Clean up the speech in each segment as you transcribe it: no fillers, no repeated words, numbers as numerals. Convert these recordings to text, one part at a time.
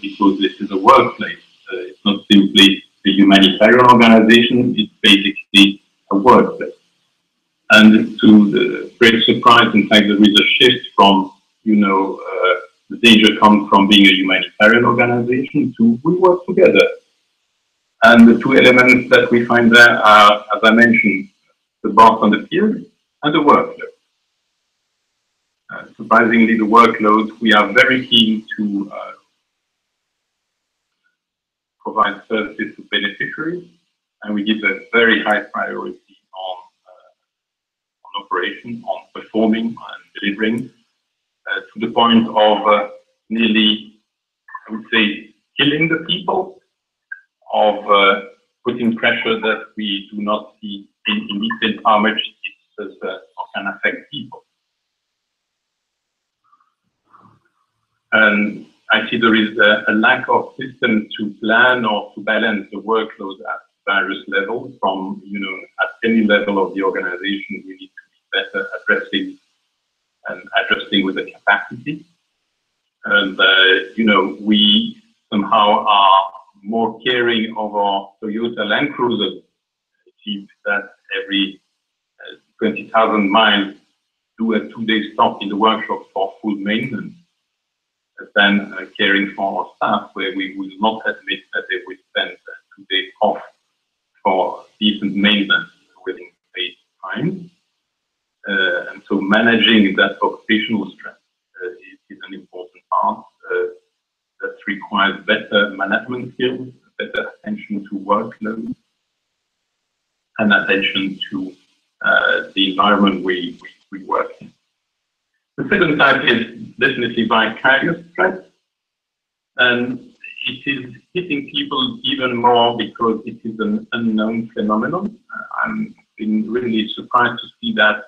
because this is a workplace. It's not simply a humanitarian organization, it's basically a workplace. And to the great surprise, in fact, there is a shift from, the danger comes from being a humanitarian organization to we work together. And the two elements that we find there are, as I mentioned, the boss on the field and the workload. Surprisingly, the workload, we are very keen to provide services to beneficiaries, and we give a very high priority on operation, on performing and delivering, to the point of nearly, I would say, killing the people, of putting pressure that we do not see in detail how much it can affect people. And I see there is a lack of system to plan or to balance the workload at various levels. From, at any level of the organization, we need to be better addressing and adjusting with the capacity. And, we somehow are more caring of our Toyota Land Cruiser, achieve that every 20,000 miles, do a 2-day stop in the workshop for full maintenance, than caring for our staff, where we will not admit that they will spend 2 days off for decent maintenance within paid time. And so managing that occupational stress is an important part that requires better management skills, better attention to workload, and attention to the environment we work in. The second type is definitely vicarious stress, and it is hitting people even more because it is an unknown phenomenon. I'm been really surprised to see that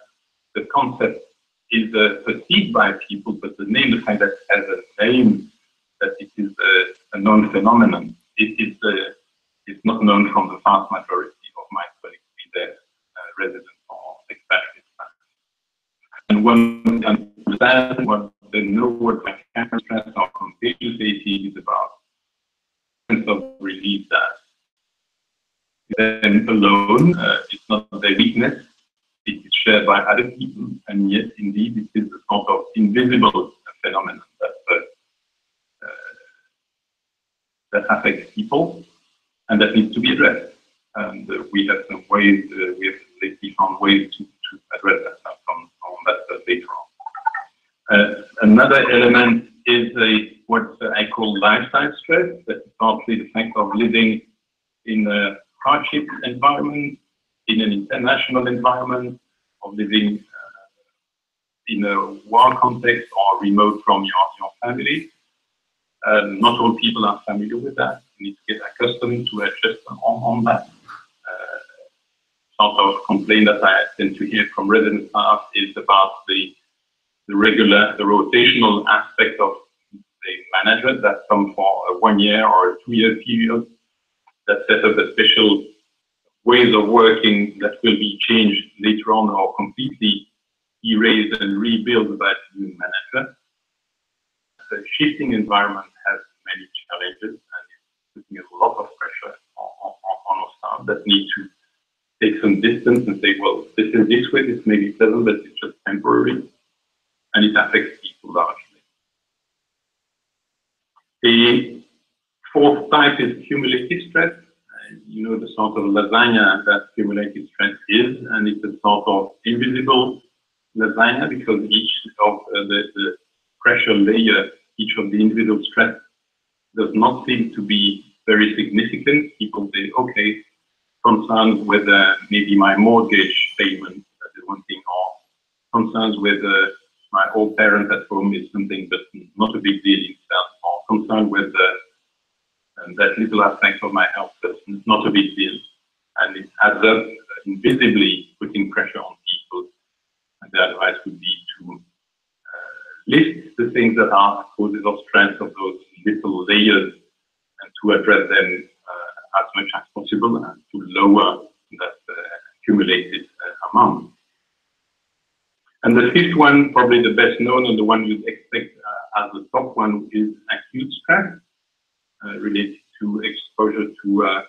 the concept is perceived by people, but the fact that it has a name, that it is a known phenomenon, it's not known from the vast majority of my colleagues, be they residents or expatriates. And one can understand what they know what vicarious stress or contagious fatigue is about, sense of relief that them alone, it's not their weakness, it is shared by other people, and yet indeed it is a sort of invisible phenomenon that affects people and that needs to be addressed. And we have some ways, we have lately found ways to address that. On that later on. Another element is what I call lifestyle stress. That is partly the fact of living in a hardship environment, in an international environment, of living in a war context or remote from your family. Not all people are familiar with that. You need to get accustomed to adjust on that. Sort of complaint that I tend to hear from resident staff is about the rotational aspect of the management that come for a 1 year or a 2-year period, that set up a special ways of working that will be changed later on or completely erased and rebuilt by the new manager. The shifting environment has many challenges and it's putting a lot of pressure on our staff that need to take some distance and say, well, this is this way, this may be pleasant, but it's just temporary, and it affects people largely. The fourth type is cumulative stress. The sort of lasagna that cumulative stress is, and it's a sort of invisible lasagna because each of the pressure layer, each of the individual stress does not seem to be very significant. People say, okay, concerns with maybe my mortgage payment, that is one thing, or concerns with my old parent at home is something, but not a big deal in itself, or concerned with that little aspect of my health, but not a big deal. And it adds up invisibly, putting pressure on people. And the advice would be to list the things that are causes of stress of those little layers and to address them as much as possible and to lower that accumulated amount. And the fifth one, probably the best known and the one you'd expect as the top one, is acute stress. related to exposure to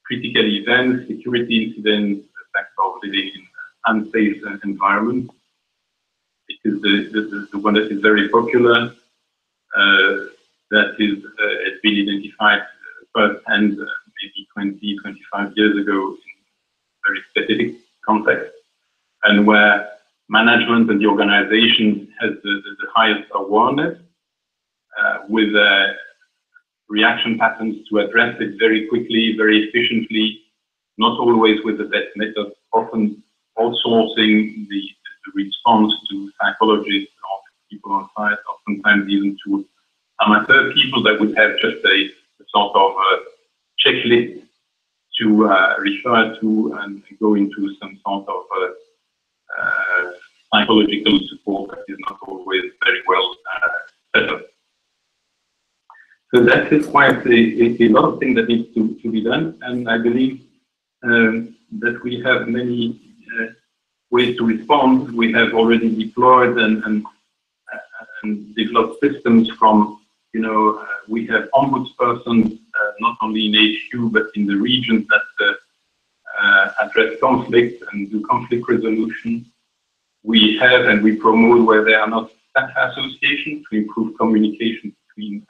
critical events, security incidents, the fact of living in unsafe environments. It is the one that is very popular, that has been identified firsthand maybe 20, 25 years ago in very specific context, and where management and the organization has the highest awareness with reaction patterns to address it very quickly, very efficiently, not always with the best methods, often outsourcing the response to psychologists or people on site, oftentimes even to amateur people that would have just a sort of checklist to refer to and go into some sort of psychological support that is not always very well set up. So that is quite a lot of things that needs to be done, and I believe that we have many ways to respond. We have already deployed and developed systems from, we have ombudspersons not only in HQ but in the regions that address conflict and do conflict resolution. We have and we promote where there are not staff associations to improve communication between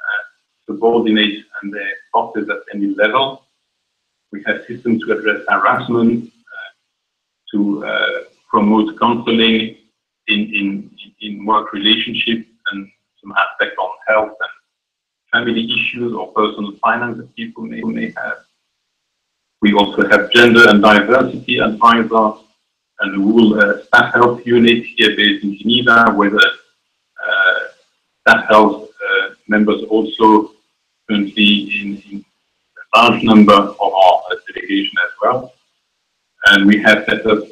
subordinates and their bosses at any level. We have systems to address harassment, to promote counseling in work relationships and some aspect on health and family issues or personal finance that people may have. We also have gender and diversity advisors and the whole staff health unit here based in Geneva, where the staff health members also currently in a large number of our delegation as well. And we have set up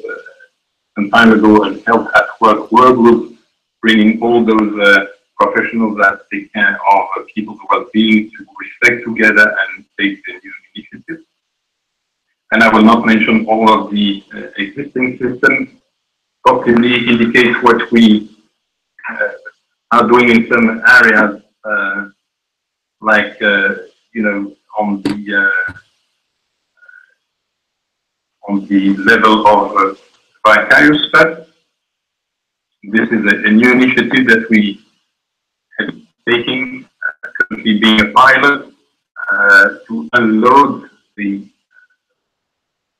some time ago a Health at Work work group, bringing all those professionals that take care of people's well-being to reflect together and take the new initiatives. And I will not mention all of the existing systems. Possibly indicates what we are doing in some areas, like on the level of vicarious staff. This is a new initiative that we have taken, currently being a pilot, to unload the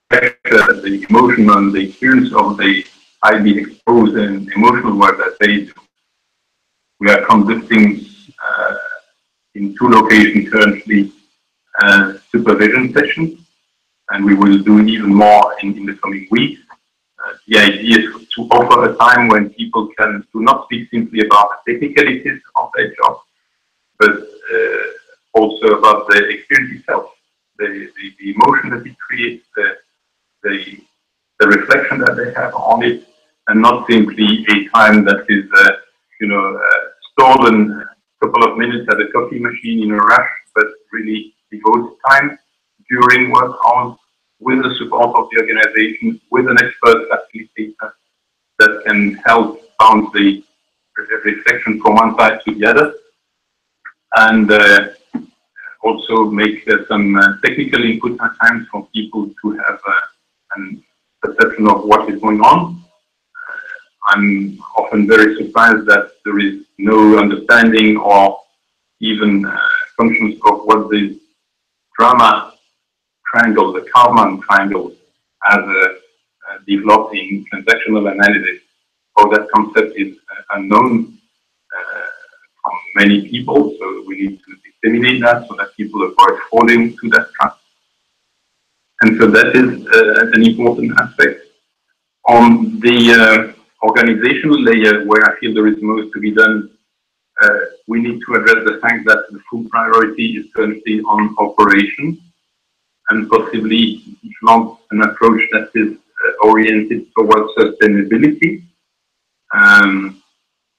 pressure, the emotion and the experience of the highly exposed and emotional work that they do. We are conducting in 2 locations currently supervision sessions, and we will do even more in the coming weeks. The idea is to offer a time when people can do not speak simply about the technicalities of their job, but also about the experience itself, the emotion that it creates, the reflection that they have on it, and not simply a time that is, stolen a couple of minutes at a coffee machine in a rush, but really devoted time during work hours with the support of the organization, with an expert facilitator that can help bounce the reflection from one side to the other, and also make some technical input at times for people to have a perception of what is going on. I'm often very surprised that there is no understanding or even functions of what the drama triangle, the Karman triangle, as developed in transactional analysis. How that concept is unknown from many people, so we need to disseminate that so that people avoid falling to that trap. And so that is an important aspect. On the organizational layer, where I feel there is most to be done, we need to address the fact that the full priority is currently on operations, and possibly develop an approach that is oriented towards sustainability.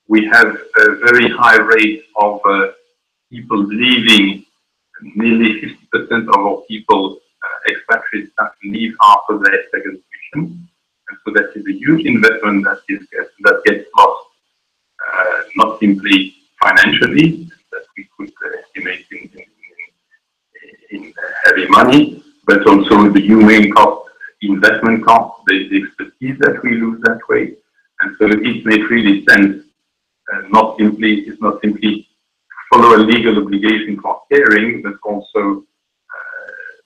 We have a very high rate of people leaving. Nearly 50% of our people, expatriates, that leave after their second mission. And so that is a huge investment that gets lost, not simply financially, that we could estimate in money, but also the humane cost, investment cost, the expertise that we lose that way. And so it makes really sense, it's not simply follow a legal obligation for caring, but also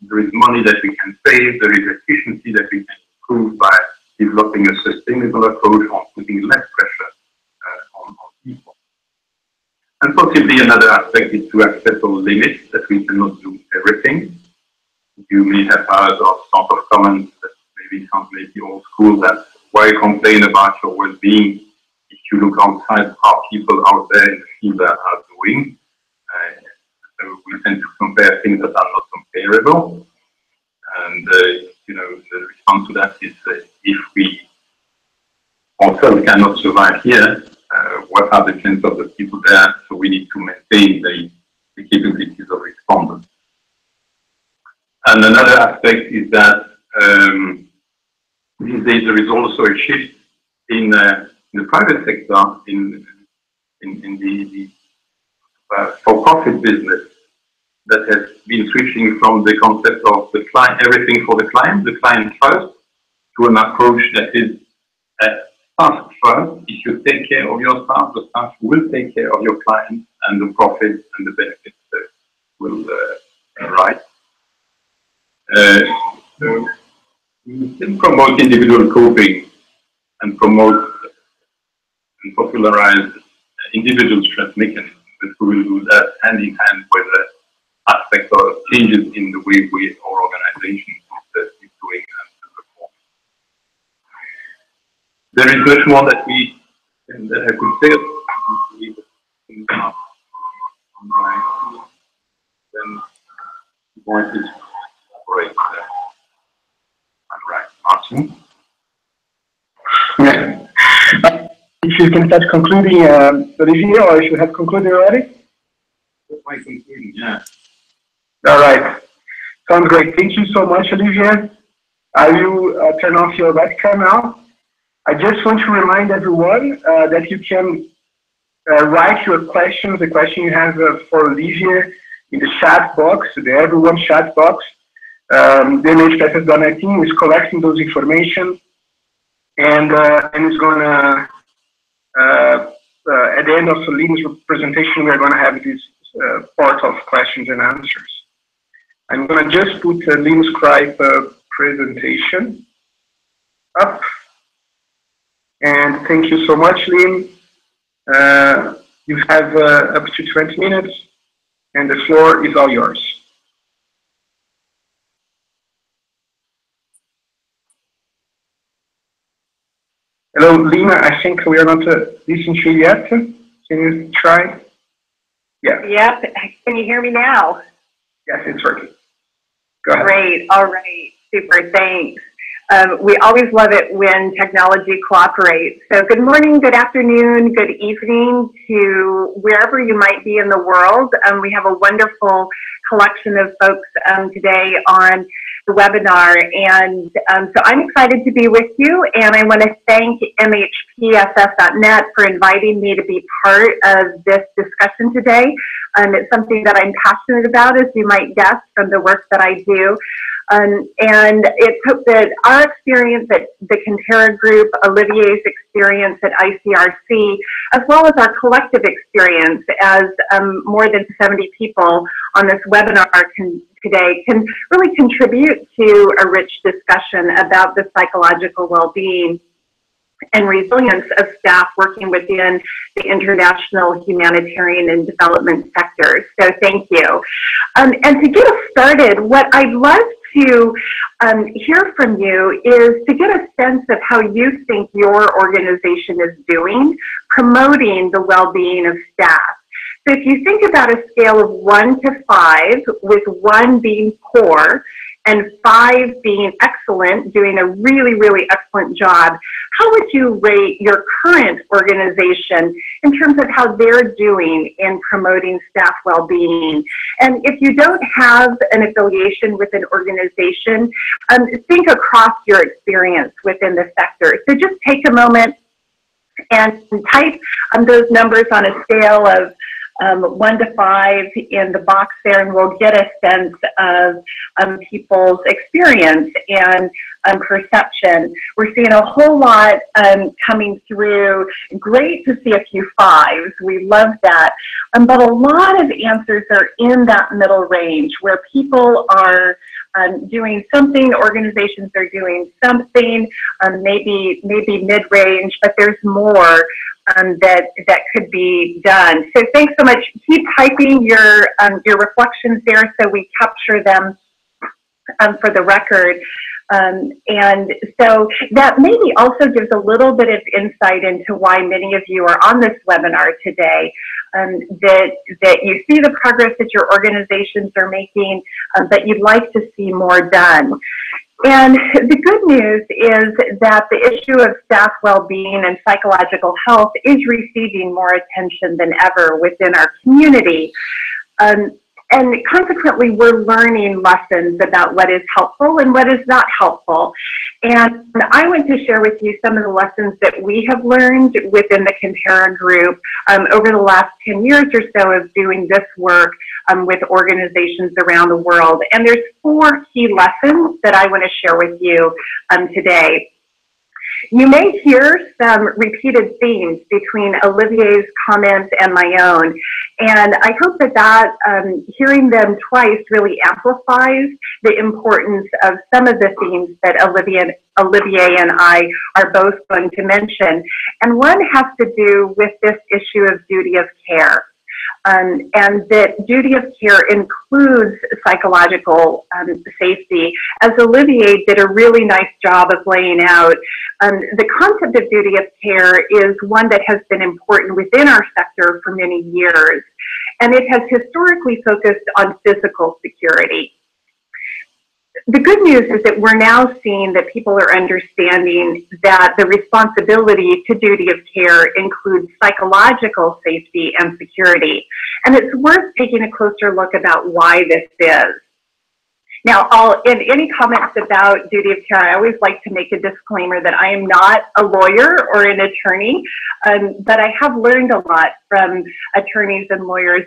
there is money that we can save, there is efficiency that we can improve by developing a sustainable approach on putting less pressure on people. And possibly another aspect is to accept our limits, that we cannot do everything. You may have heard of sort of comments that maybe sound maybe old school, that why complain about your well-being if you look outside how people out there in the field are doing. So we tend to compare things that are not comparable. And, the response to that is if we ourselves cannot survive here, what are the chances of the people there? So we need to maintain the capabilities of responders. And another aspect is that these days there is also a shift in the private sector, in the for-profit business, that has been switching from the concept of the client, everything for the client first, to an approach that is staff first. If you take care of your staff, the staff will take care of your clients, and the profits and the benefits will arise. So we still promote individual coping and promote and popularize individual stress mechanisms, but we will do that hand in hand with the aspect of changes in the way our organization is doing and performing. There is much more that I could say. Then going to elaborate. Right, Martin. Yeah. If you can start concluding, Olivier, or if you have concluded already? My conclusion, yeah. All right. Sounds great. Thank you so much, Olivier. I will turn off your webcam now. I just want to remind everyone that you can write your questions, the question you have for Olivier, in the chat box, the everyone chat box. The MHPSS.net team is collecting those information, and it's going to, at the end of Lynne's presentation, we're going to have this part of questions and answers. I'm going to just put Lynne Cripe presentation up. And thank you so much, Lynne. You have up to 20 minutes, and the floor is all yours. Hello, Lynne. I think we are not listening to you yet. Can you try? Yeah. Yep. Can you hear me now? Yes, it's working. Go ahead. Great. All right. Super. Thanks. We always love it when technology cooperates. So good morning, good afternoon, good evening to wherever you might be in the world. We have a wonderful collection of folks today on the webinar. And so I'm excited to be with you. And I want to thank MHPSS.net for inviting me to be part of this discussion today. It's something that I'm passionate about, as you might guess, from the work that I do. And it's hoped that our experience at the KonTerra Group, Olivier's experience at ICRC, as well as our collective experience as more than 70 people on this webinar today can really contribute to a rich discussion about the psychological well-being and resilience of staff working within the international humanitarian and development sectors. So thank you. And to get us started, what I'd love to hear from you is to get a sense of how you think your organization is doing, promoting the well-being of staff. So if you think about a scale of 1 to 5, with 1 being poor and 5 being excellent, doing a really, really excellent job, how would you rate your current organization in terms of how they're doing in promoting staff well-being? And if you don't have an affiliation with an organization, think across your experience within the sector. So just take a moment and type those numbers on a scale of 1 to 5 in the box there, and we'll get a sense of people's experience and perception. We're seeing a whole lot coming through. Great to see a few 5s. We love that. But a lot of answers are in that middle range where people are doing something, organizations are doing something, maybe mid-range, but there's more that could be done. So thanks so much. Keep typing your reflections there so we capture them for the record. And so that maybe also gives a little bit of insight into why many of you are on this webinar today, that you see the progress that your organizations are making, but you'd like to see more done. And the good news is that the issue of staff well-being and psychological health is receiving more attention than ever within our community. And consequently, we're learning lessons about what is helpful and what is not helpful. And I want to share with you some of the lessons that we have learned within the KonTerra Group over the last 10 years or so of doing this work with organizations around the world. And there's 4 key lessons that I want to share with you today. You may hear some repeated themes between Olivier's comments and my own, and I hope that hearing them twice really amplifies the importance of some of the themes that Olivier and I are both going to mention. And one has to do with this issue of duty of care. And that duty of care includes psychological safety. As Olivier did a really nice job of laying out, the concept of duty of care is one that has been important within our sector for many years, and it has historically focused on physical security. The good news is that we're now seeing that people are understanding that the responsibility to duty of care includes psychological safety and security. And it's worth taking a closer look about why this is. Now, in any comments about duty of care, I always like to make a disclaimer that I am not a lawyer or an attorney, but I have learned a lot from attorneys and lawyers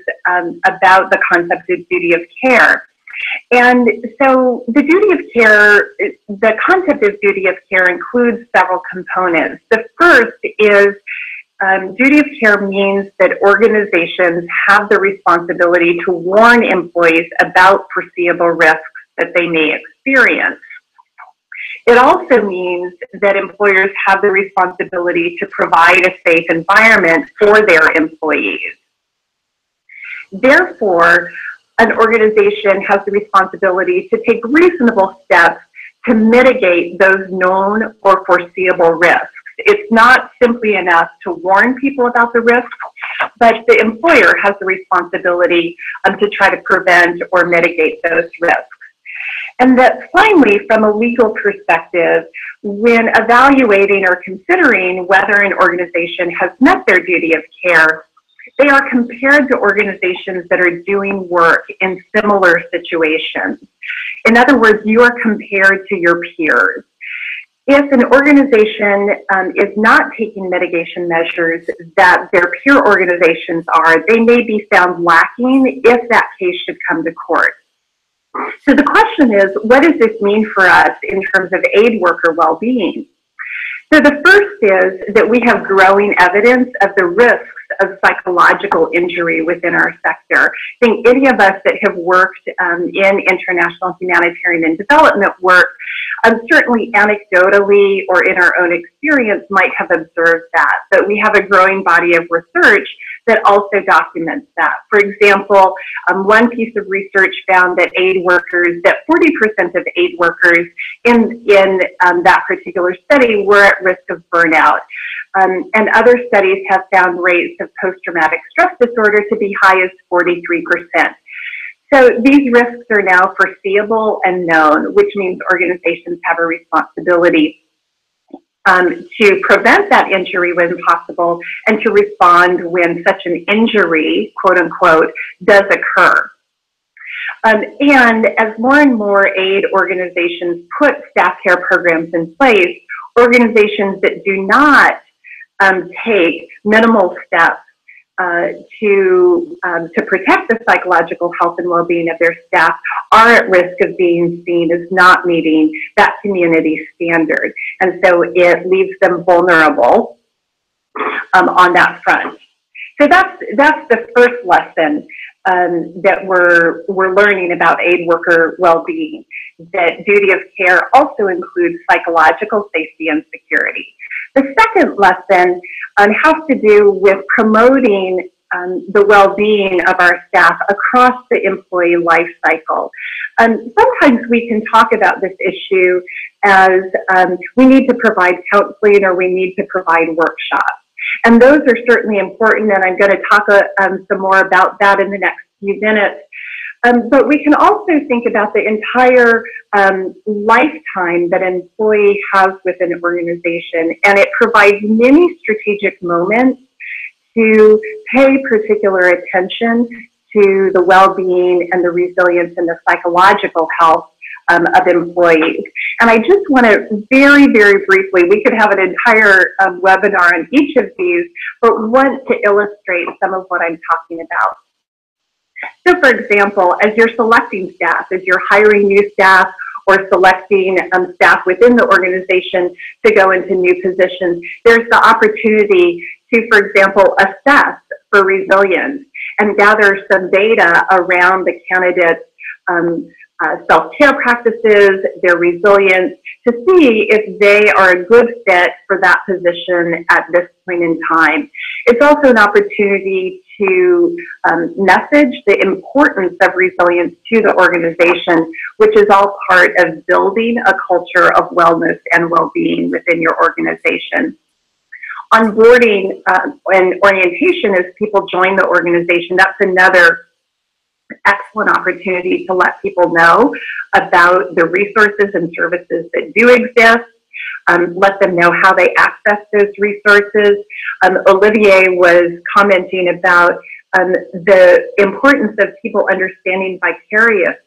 about the concept of duty of care. And so the duty of care, the concept of duty of care includes several components. The first is duty of care means that organizations have the responsibility to warn employees about foreseeable risks that they may experience. It also means that employers have the responsibility to provide a safe environment for their employees. Therefore, an organization has the responsibility to take reasonable steps to mitigate those known or foreseeable risks. It's not simply enough to warn people about the risks, but the employer has the responsibility to try to prevent or mitigate those risks. And that finally, from a legal perspective, when evaluating or considering whether an organization has met their duty of care, they are compared to organizations that are doing work in similar situations. In other words, you are compared to your peers. If an organization is not taking mitigation measures that their peer organizations are, they may be found lacking if that case should come to court. So the question is, what does this mean for us in terms of aid worker well-being? So the first is that we have growing evidence of the risks of psychological injury within our sector. I think any of us that have worked in international humanitarian and development work, certainly anecdotally or in our own experience might have observed that, but we have a growing body of research that also documents that. For example, one piece of research found that 40% of aid workers in that particular study were at risk of burnout. And other studies have found rates of post-traumatic stress disorder to be high as 43%. So these risks are now foreseeable and known, which means organizations have a responsibility to prevent that injury when possible and to respond when such an injury, quote unquote, does occur. And as more and more aid organizations put staff care programs in place, organizations that do not take minimal steps to protect the psychological health and well-being of their staff are at risk of being seen as not meeting that community standard. And so it leaves them vulnerable on that front. So that's the first lesson that we're learning about aid worker well-being, that duty of care also includes psychological safety and security. The second lesson has to do with promoting the well-being of our staff across the employee life cycle. Sometimes we can talk about this issue as we need to provide counseling or we need to provide workshops. And those are certainly important, and I'm going to talk some more about that in the next few minutes. But we can also think about the entire lifetime that an employee has with an organization, and it provides many strategic moments to pay particular attention to the well-being and the resilience and the psychological health of employees. And I just want to very, very briefly, we could have an entire webinar on each of these, but want to illustrate some of what I'm talking about. So for example, as you're selecting staff, as you're hiring new staff or selecting staff within the organization to go into new positions, there's the opportunity to, for example, assess for resilience and gather some data around the candidate's self-care practices, their resilience, to see if they are a good fit for that position at this point in time. It's also an opportunity to message the importance of resilience to the organization, which is all part of building a culture of wellness and well-being within your organization. Onboarding and orientation as people join the organization, that's another excellent opportunity to let people know about the resources and services that do exist, let them know how they access those resources. Olivier was commenting about the importance of people understanding vicarious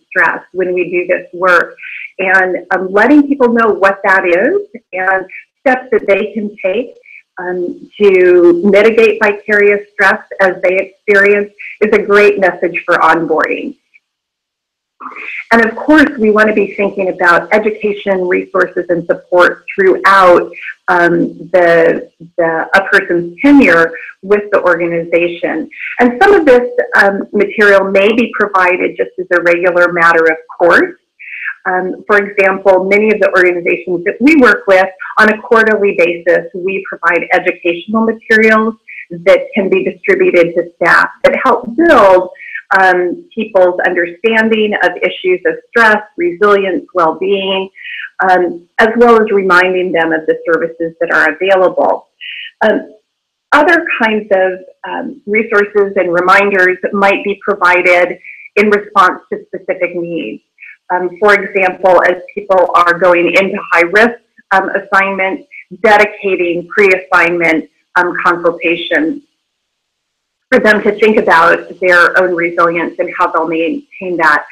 stress when we do this work, and letting people know what that is and steps that they can take to mitigate vicarious stress as they experience is a great message for onboarding. And of course, we want to be thinking about education, resources, and support throughout a person's tenure with the organization. And some of this material may be provided just as a regular matter of course. For example, many of the organizations that we work with on a quarterly basis, we provide educational materials that can be distributed to staff that help build people's understanding of issues of stress, resilience, well-being, as well as reminding them of the services that are available. Other kinds of resources and reminders might be provided in response to specific needs. For example, as people are going into high-risk assignments, dedicating pre-assignment consultations for them to think about their own resilience and how they'll maintain that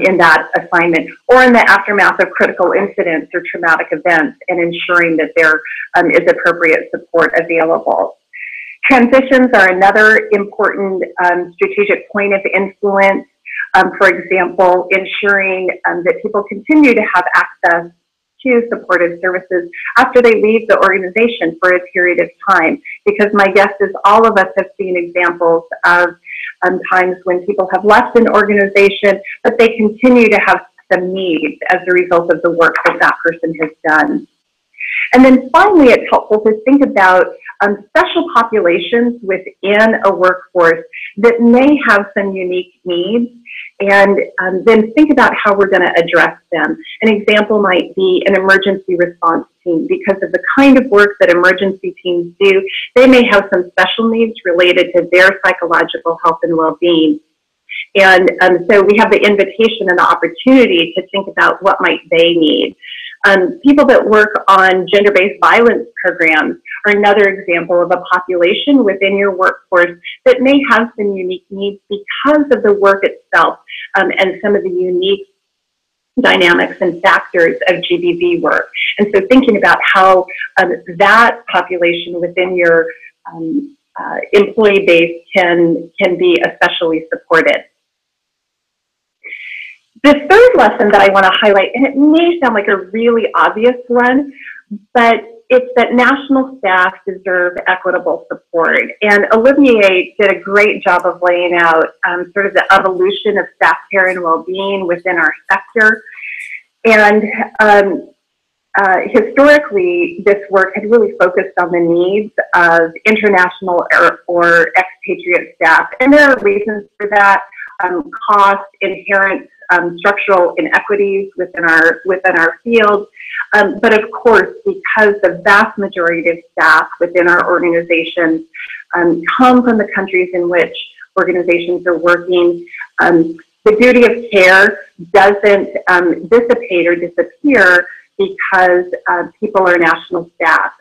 in that assignment, or in the aftermath of critical incidents or traumatic events, and ensuring that there is appropriate support available. Transitions are another important strategic point of influence. For example, ensuring that people continue to have access to supportive services after they leave the organization for a period of time, because my guess is all of us have seen examples of times when people have left an organization, but they continue to have some needs as a result of the work that that person has done. And then finally, it's helpful to think about special populations within a workforce that may have some unique needs, and then think about how we're going to address them. An example might be an emergency response team. Because of the kind of work that emergency teams do, they may have some special needs related to their psychological health and well-being. And so we have the invitation and the opportunity to think about what might they need. People that work on gender-based violence programs are another example of a population within your workforce that may have some unique needs because of the work itself and some of the unique dynamics and factors of GBV work. And so thinking about how that population within your employee base can be especially supported. The third lesson that I want to highlight, and it may sound like a really obvious one, but it's that national staff deserve equitable support. And Olivier did a great job of laying out sort of the evolution of staff care and well-being within our sector. And historically, this work had really focused on the needs of international or expatriate staff. And there are reasons for that, cost, inherent structural inequities within our field. But of course, because the vast majority of staff within our organizations come from the countries in which organizations are working, the duty of care doesn't dissipate or disappear because people are national staff.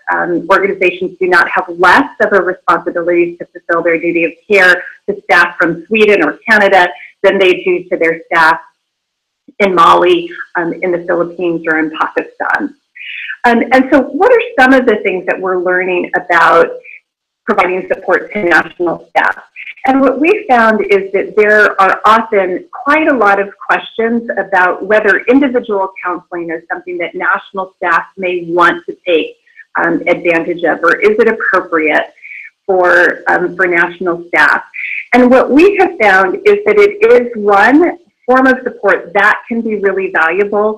Organizations do not have less of a responsibility to fulfill their duty of care to staff from Sweden or Canada than they do to their staff in Mali, in the Philippines, or in Pakistan. And so what are some of the things that we're learning about providing support to national staff? And what we found is that there are often quite a lot of questions about whether individual counseling is something that national staff may want to take advantage of, or is it appropriate for national staff? And what we have found is that it is one form of support that can be really valuable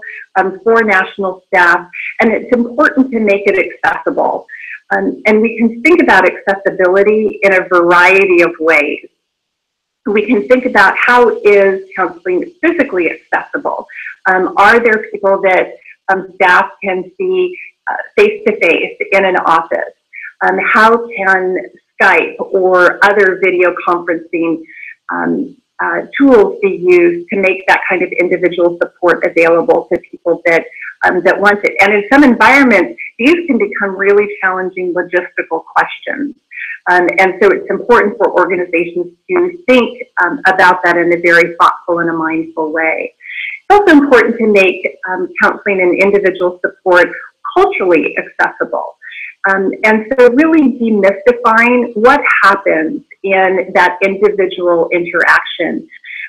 for national staff, and it's important to make it accessible. And we can think about accessibility in a variety of ways. We can think about how is counseling physically accessible? Are there people that staff can see face-to-face in an office? How can Skype or other video conferencing tools be used to make that kind of individual support available to people that want it? And in some environments, these can become really challenging logistical questions. And so it's important for organizations to think about that in a very thoughtful and a mindful way. It's also important to make counseling and individual support culturally accessible. And so really demystifying what happens in that individual interaction.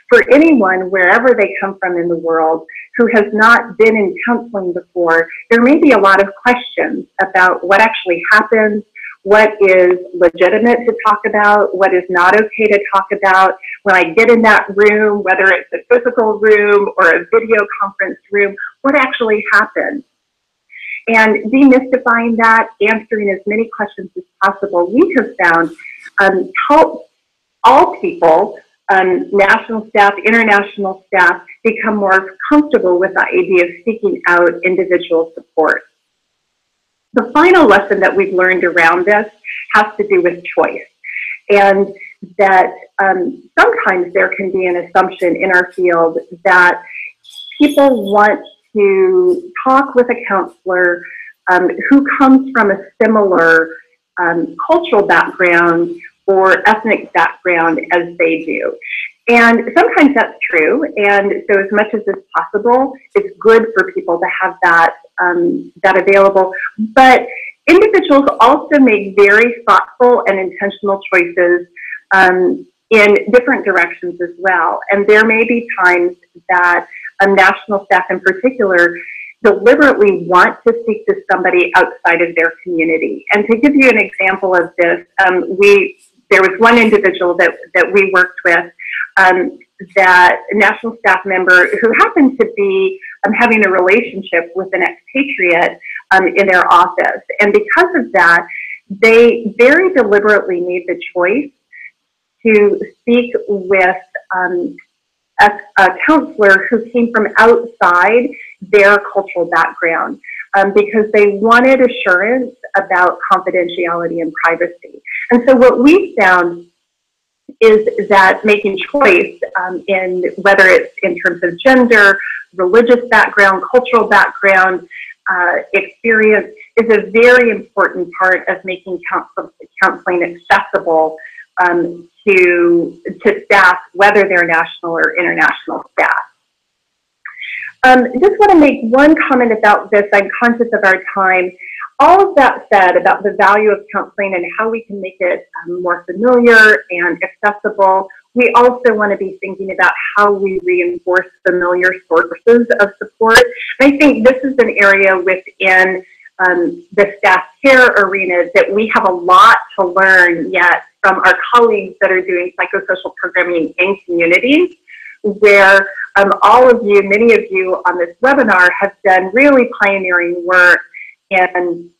For anyone, wherever they come from in the world, who has not been in counseling before, there may be a lot of questions about what actually happens, what is legitimate to talk about, what is not okay to talk about. When I get in that room, whether it's a physical room or a video conference room, what actually happens? And demystifying that, answering as many questions as possible, we have found help all people, national staff, international staff, become more comfortable with the idea of seeking out individual support. The final lesson that we've learned around this has to do with choice, and that sometimes there can be an assumption in our field that people want to talk with a counselor who comes from a similar cultural background or ethnic background as they do. And sometimes that's true, and so as much as is possible, it's good for people to have that, that available. But individuals also make very thoughtful and intentional choices in different directions as well. And there may be times that national staff in particular deliberately want to speak to somebody outside of their community. And to give you an example of this, there was one individual that we worked with, that a national staff member who happened to be having a relationship with an expatriate in their office. And because of that, they very deliberately made the choice to speak with a counselor who came from outside their cultural background, because they wanted assurance about confidentiality and privacy. And so what we found is that making choice in whether it's in terms of gender, religious background, cultural background, experience is a very important part of making counseling accessible to staff, whether they're national or international staff. Just want to make one comment about this. I'm conscious of our time. all of that said about the value of counseling and how we can make it more familiar and accessible, we also want to be thinking about how we reinforce familiar sources of support. And I think this is an area within the staff care arena that we have a lot to learn yet from our colleagues that are doing psychosocial programming in communities, where all of you, many of you on this webinar have done really pioneering work in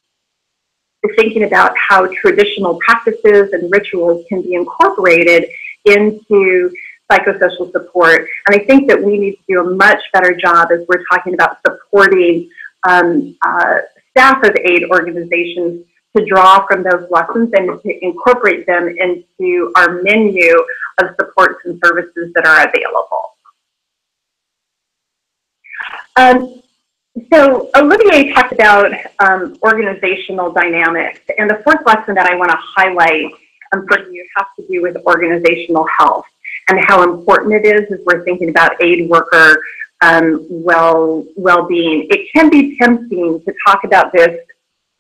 thinking about how traditional practices and rituals can be incorporated into psychosocial support. And I think that we need to do a much better job as we're talking about supporting staff of aid organizations to draw from those lessons and to incorporate them into our menu of supports and services that are available. So Olivier talked about organizational dynamics, and the fourth lesson that I want to highlight for you has to do with organizational health and how important it is as we're thinking about aid worker well-being. It can be tempting to talk about this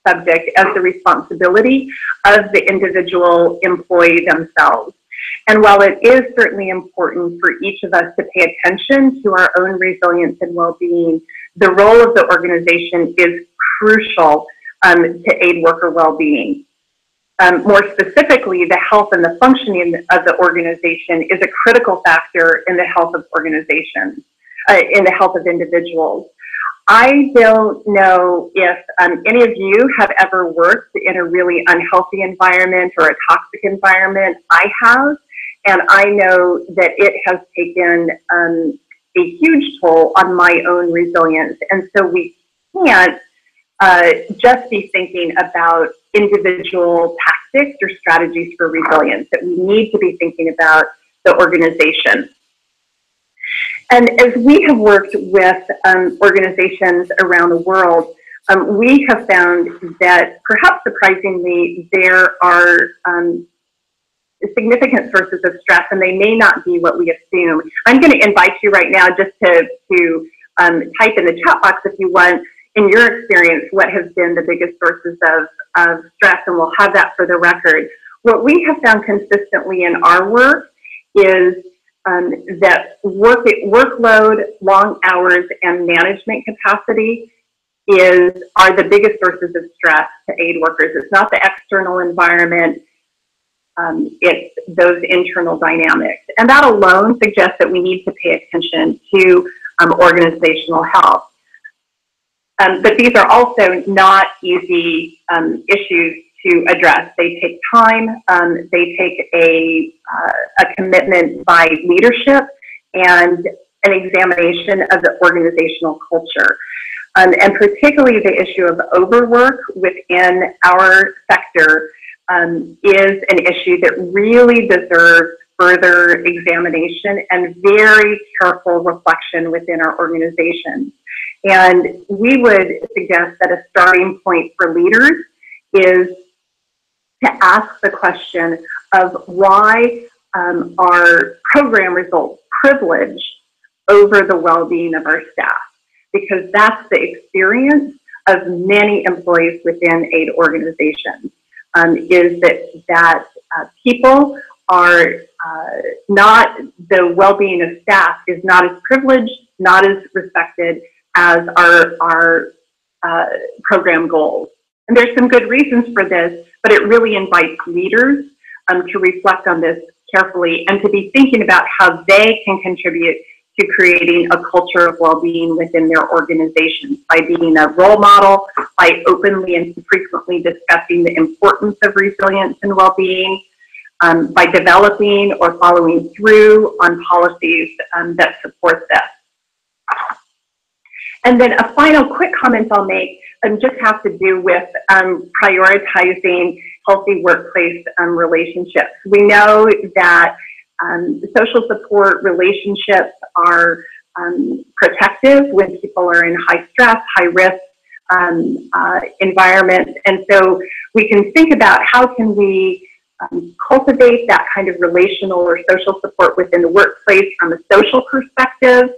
subject as the responsibility of the individual employee themselves. And while it is certainly important for each of us to pay attention to our own resilience and well-being, the role of the organization is crucial to aid worker well-being. More specifically, the health and the functioning of the organization is a critical factor in the health of organizations, in the health of individuals. I don't know if any of you have ever worked in a really unhealthy environment or a toxic environment. I have, and I know that it has taken a huge toll on my own resilience. And so we can't just be thinking about individual tactics or strategies for resilience, that we need to be thinking about the organization. And as we have worked with organizations around the world, we have found that perhaps surprisingly, there are significant sources of stress, and they may not be what we assume. I'm going to invite you right now just to type in the chat box if you want, in your experience, what has been the biggest sources of stress, and we'll have that for the record. What we have found consistently in our work is that workload, long hours, and management capacity are the biggest sources of stress to aid workers. It's not the external environment, it's those internal dynamics. And that alone suggests that we need to pay attention to organizational health. But these are also not easy issues to address. They take time, they take a commitment by leadership and an examination of the organizational culture. And particularly the issue of overwork within our sector is an issue that really deserves further examination and very careful reflection within our organization. And we would suggest that a starting point for leaders is to ask the question of why are program results privileged over the well-being of our staff, because that's the experience of many employees within aid organizations, is that people are not, the well-being of staff is not as privileged, not as respected as our program goals. And there's some good reasons for this, but it really invites leaders to reflect on this carefully and to be thinking about how they can contribute to creating a culture of well-being within their organizations by being a role model, by openly and frequently discussing the importance of resilience and well-being, by developing or following through on policies that support this. And then a final quick comment I'll make just has to do with prioritizing healthy workplace relationships. We know that social support relationships are protective when people are in high stress, high risk environments. And so we can think about how can we cultivate that kind of relational or social support within the workplace from a social perspective,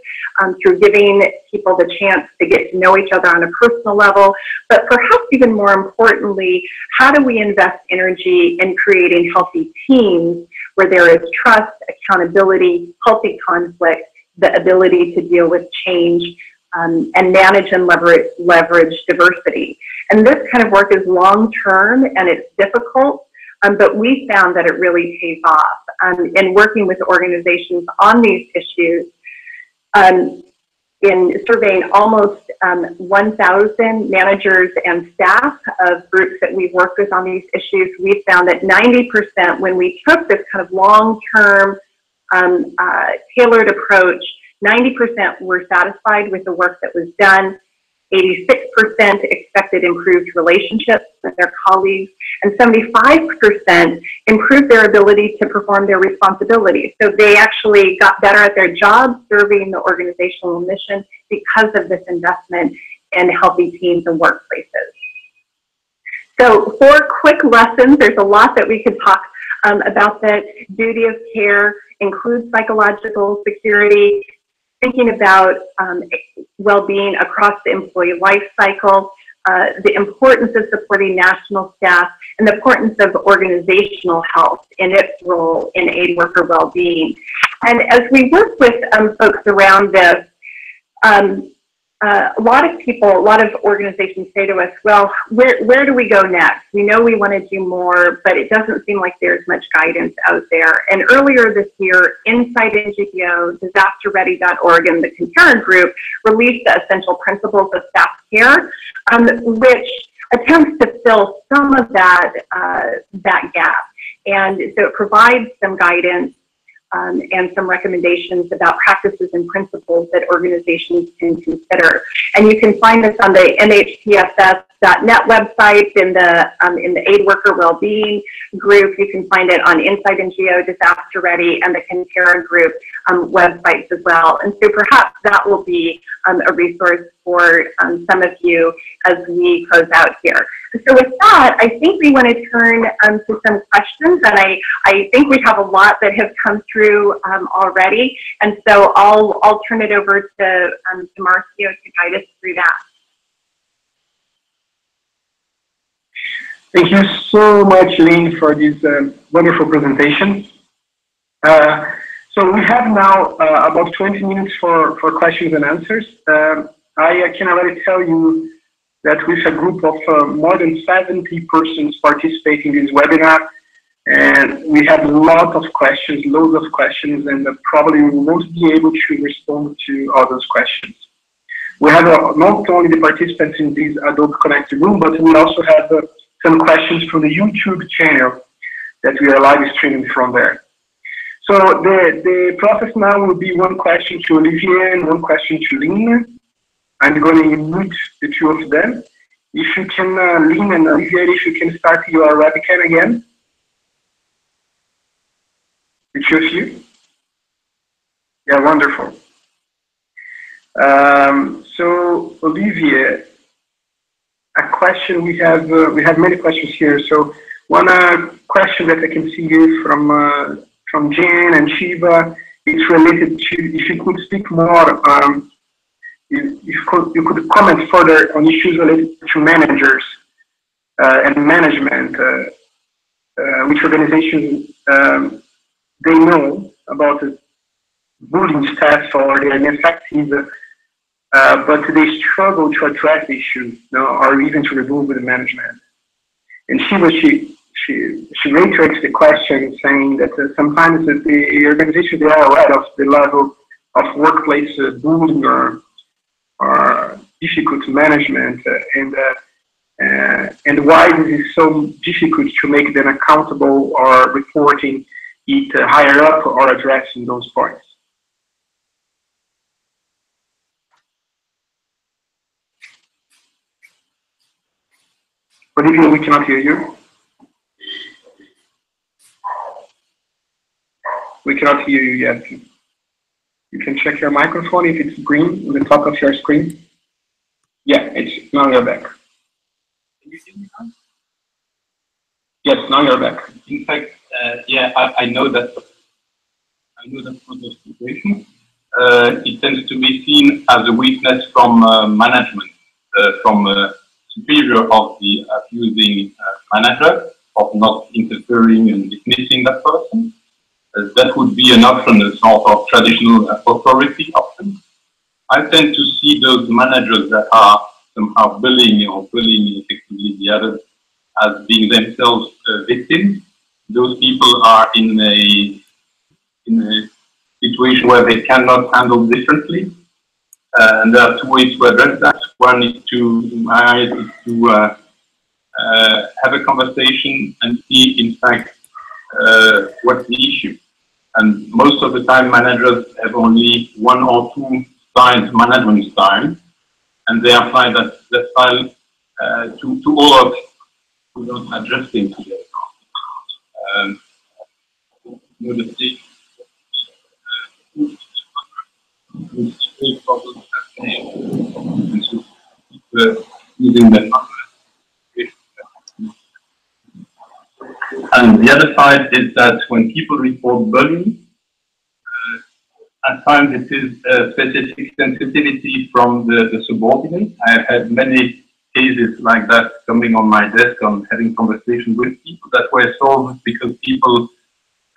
through giving people the chance to get to know each other on a personal level. But perhaps even more importantly, how do we invest energy in creating healthy teams where there is trust, accountability, healthy conflict, the ability to deal with change, and manage and leverage diversity. And this kind of work is long-term and it's difficult, but we found that it really pays off. In working with organizations on these issues, in surveying almost 1,000 managers and staff of groups that we've worked with on these issues, we found that 90%, when we took this kind of long-term tailored approach, 90% were satisfied with the work that was done. 86% expected improved relationships with their colleagues, and 75% improved their ability to perform their responsibilities. So they actually got better at their job serving the organizational mission because of this investment in healthy teams and workplaces. So 4 quick lessons. There's a lot that we could talk about. That duty of care includes psychological security, thinking about well-being across the employee life cycle, the importance of supporting national staff, and the importance of organizational health in its role in aid worker well-being. And as we work with folks around this, a lot of people, a lot of organizations say to us, well, where do we go next? We know we want to do more, but it doesn't seem like there's much guidance out there. And earlier this year, Inside NGO, DisasterReady.org, and the KonTerra Group released the Essential Principles of Staff Care, which attempts to fill some of that gap. And so it provides some guidance and some recommendations about practices and principles that organizations can consider. And you can find this on the MHPSS.net website, in the Aid Worker Wellbeing group. You can find it on Inside NGO, Disaster Ready, and the KonTerra Group websites as well. And so perhaps that will be a resource for some of you as we close out here. So with that, I think we want to turn to some questions, and I think we have a lot that have come through already. And so I'll turn it over to Marcio to guide us through that. Thank you so much, Lynne, for this wonderful presentation. So we have now about 20 minutes for questions and answers. I can already tell you that with a group of more than 70 persons participating in this webinar, and we have lots of questions, loads of questions, and probably we won't be able to respond to all those questions. We have not only the participants in this Adobe Connect room, but we also have some questions from the YouTube channel that we are live streaming from there. So the process now will be 1 question to Olivier and 1 question to Lynne. I'm going to mute the 2 of them. If you can, Lynne and Olivier, if you can start your webcam again. The 2 of you. Yeah, wonderful. So Olivier, a question we have many questions here. So one question that I can see here from Jen and Shiva, it's related to, if you could speak more, if you could comment further on issues related to managers and management, which organizations they know about the bullying staff or they're ineffective, but they struggle to address the issue, or even to remove the management. And she reiterates the question, saying that sometimes the organization, they are aware of the level of workplace bullying or difficult management, and why this is so difficult to make them accountable or reporting it higher up or addressing those points. Olivier, we cannot hear you. We cannot hear you yet. You can check your microphone if it's green on the top of your screen. Yeah, it's now you're back. Can you hear me now? Yes, now you're back. In fact, yeah, I know that. I know that for those situations, it tends to be seen as a weakness from management, from superior of the abusing manager, of not interfering and dismissing that person. That would be an option, a sort of traditional authority option. I tend to see those managers that are somehow bullying or bullying effectively the others as being themselves victims. Those people are in a situation where they cannot handle differently. And there are two ways to address that. One is to have a conversation and see, in fact, what's the issue. And most of the time, managers have only one or two styles, management style, and they apply that style to all of without adjusting to that. And the other side is that when people report bullying, at times it is a specific sensitivity from the subordinate. I've had many cases like that coming on my desk on having conversations with people that were solved because people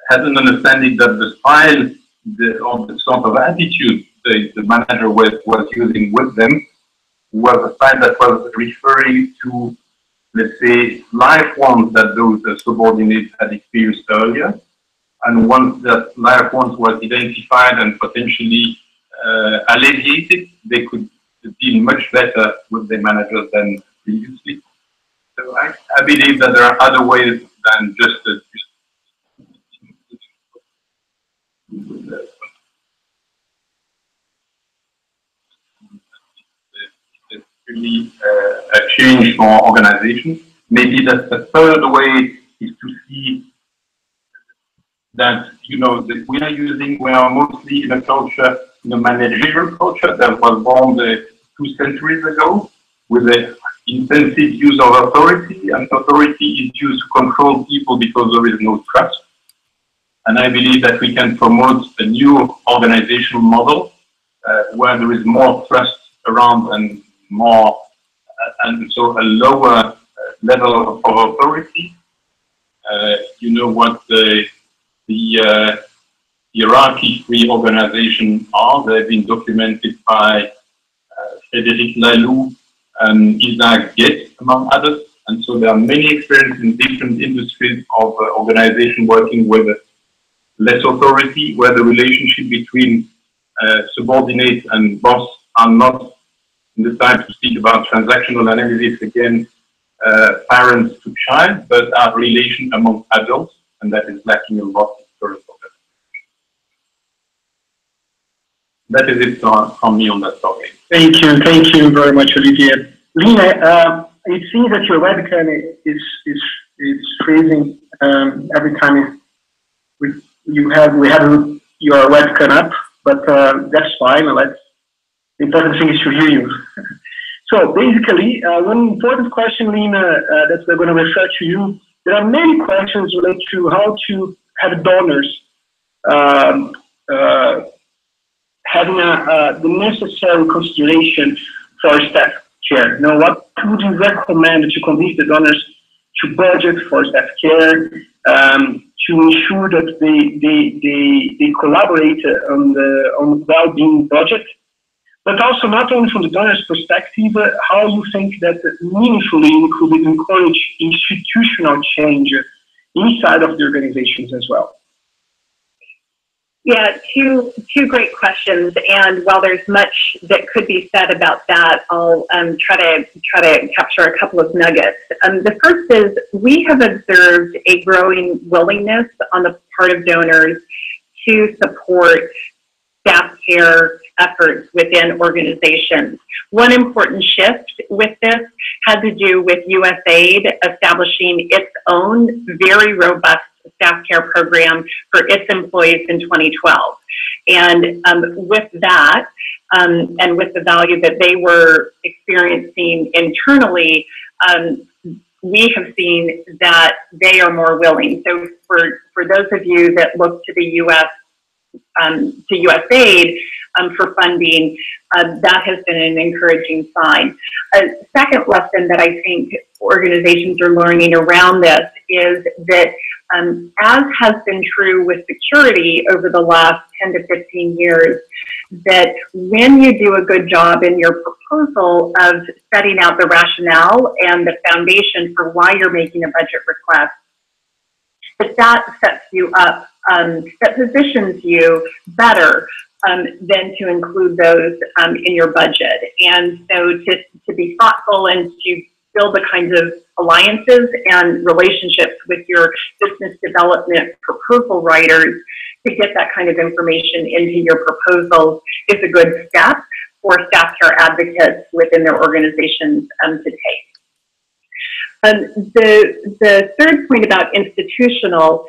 had an understanding that the style or the sort of attitude the manager was using with them was a style that was referring to, let's say, life wounds that those subordinates had experienced earlier. And once that life wounds was identified and potentially alleviated, they could deal much better with their managers than previously. So I believe that there are other ways than just really a change for organizations. Maybe that's the third way is to see that, you know, that we are mostly in a culture, in a managerial culture that was born 2 centuries ago with an intensive use of authority, and authority is used to control people because there is no trust. And I believe that we can promote a new organizational model where there is more trust around and more, and so a lower level of authority. You know what the hierarchy-free organizations are. They've been documented by Frédéric Laloux and Isaac Getz, among others. And so there are many experiences in different industries of organization working with less authority, where the relationship between subordinates and boss are not, in the time to speak about transactional analysis again, parents to child, but are relation among adults, and that is lacking a lot in current organization. That is it from me on that topic. Thank you very much, Olivier. Lynne, it seems that your webcam is freezing every time we have your webcam up, but that's fine. The important thing is to hear you. So basically, one important question, Lynne, that we're going to refer to you. There are many questions related to how to have donors having the necessary consideration for staff care. Now, what would you recommend to convince the donors to budget for staff care, to ensure that they collaborate on the well-being project, but also not only from the donor's perspective, how you think that meaningfully could encourage institutional change inside of the organizations as well? Yeah, two great questions, and while there's much that could be said about that, I'll try to capture a couple of nuggets. The first is we have observed a growing willingness on the part of donors to support staff care efforts within organizations. One important shift with this had to do with USAID establishing its own very robust staff care program for its employees in 2012. And with that, and with the value that they were experiencing internally, we have seen that they are more willing. So for those of you that look to the U.S. To USAID for funding, that has been an encouraging sign. A second lesson that I think organizations are learning around this is that, as has been true with security over the last 10 to 15 years, that when you do a good job in your proposal of setting out the rationale and the foundation for why you're making a budget request, that sets you up, that positions you better than to include those in your budget. And so to be thoughtful and to build the kinds of alliances and relationships with your business development proposal writers to get that kind of information into your proposals is a good step for staff care advocates within their organizations to take. The third point about institutional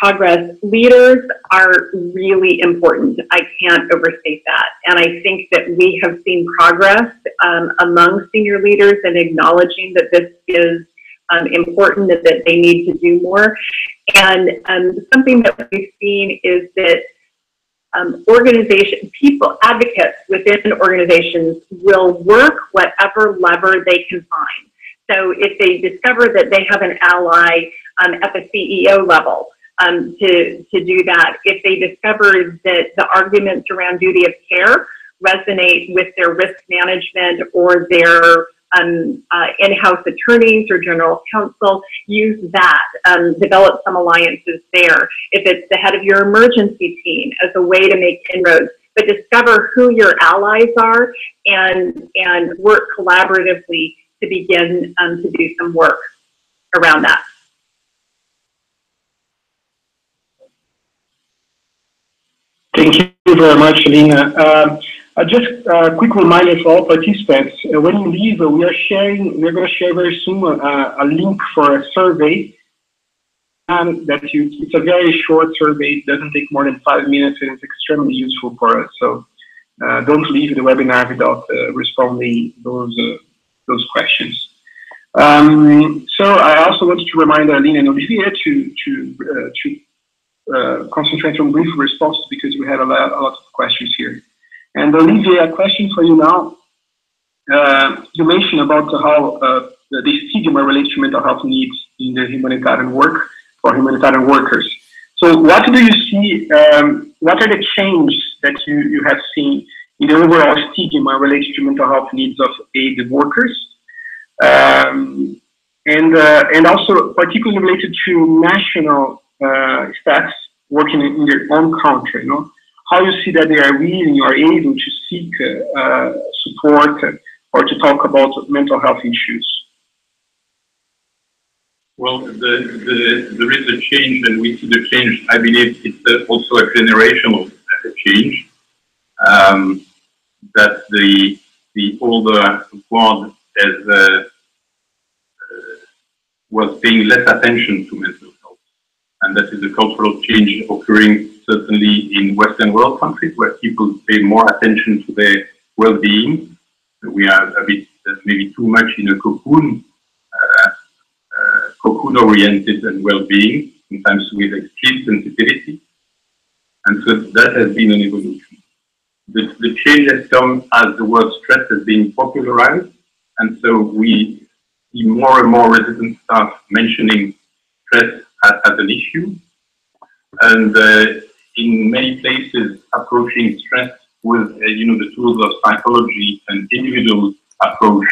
progress, leaders are really important. I can't overstate that. And I think that we have seen progress among senior leaders in acknowledging that this is important and that they need to do more. And something that we've seen is that advocates within organizations will work whatever lever they can find. So if they discover that they have an ally at the CEO level to do that, if they discover that the arguments around duty of care resonate with their risk management or their in-house attorneys or general counsel, use that, develop some alliances there. If it's the head of your emergency team as a way to make inroads, but discover who your allies are and work collaboratively to begin to do some work around that. Thank you very much, Lynne. Just a quick reminder for all participants, when you leave, we're going to share very soon a link for a survey. It's a very short survey, it doesn't take more than 5 minutes, and it's extremely useful for us. So don't leave the webinar without responding those questions. So I also wanted to remind Lynne and Olivier to concentrate on brief responses because we had a lot of questions here. And Olivier, a question for you now. You mentioned about how the stigma relates to mental health needs in the humanitarian work for humanitarian workers. So what do you see, what are the changes that you have seen in the overall stigma related to mental health needs of aid workers? And also particularly related to national staff working in their own country, you know? How you see that they are willing or able to seek support or to talk about mental health issues? Well, there is a change, and we see the change. I believe it's also a generational change. That the older world was paying less attention to mental health, and that is a cultural change occurring certainly in Western world countries where people pay more attention to their well-being. We are a bit maybe too much in a cocoon-oriented and well-being, sometimes with extreme sensitivity. And so that has been an evolution. The change has come as the word stress has been popularized, and so we see more and more resident staff mentioning stress as an issue. And in many places, approaching stress with the tools of psychology and individual approach.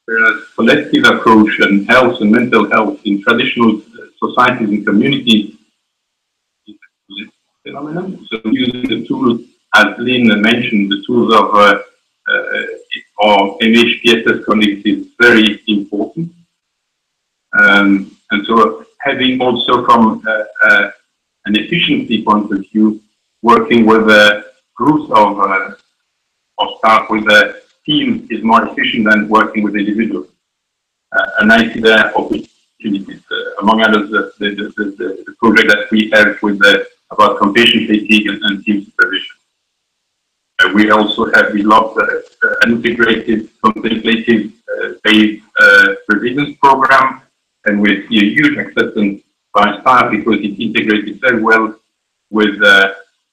Whereas collective approach and health and mental health in traditional societies and communities is a phenomenon. So using the tools, as Lynne mentioned, the tools of our MHPSS colleagues is very important. And so having also from an efficiency point of view, working with groups of staff with teams is more efficient than working with individuals. And I see there opportunities, among others, the project that we have with about compassion fatigue and team supervision. We also have developed an integrated contemplative based resilience program, and we see a huge acceptance by staff because it integrated very well with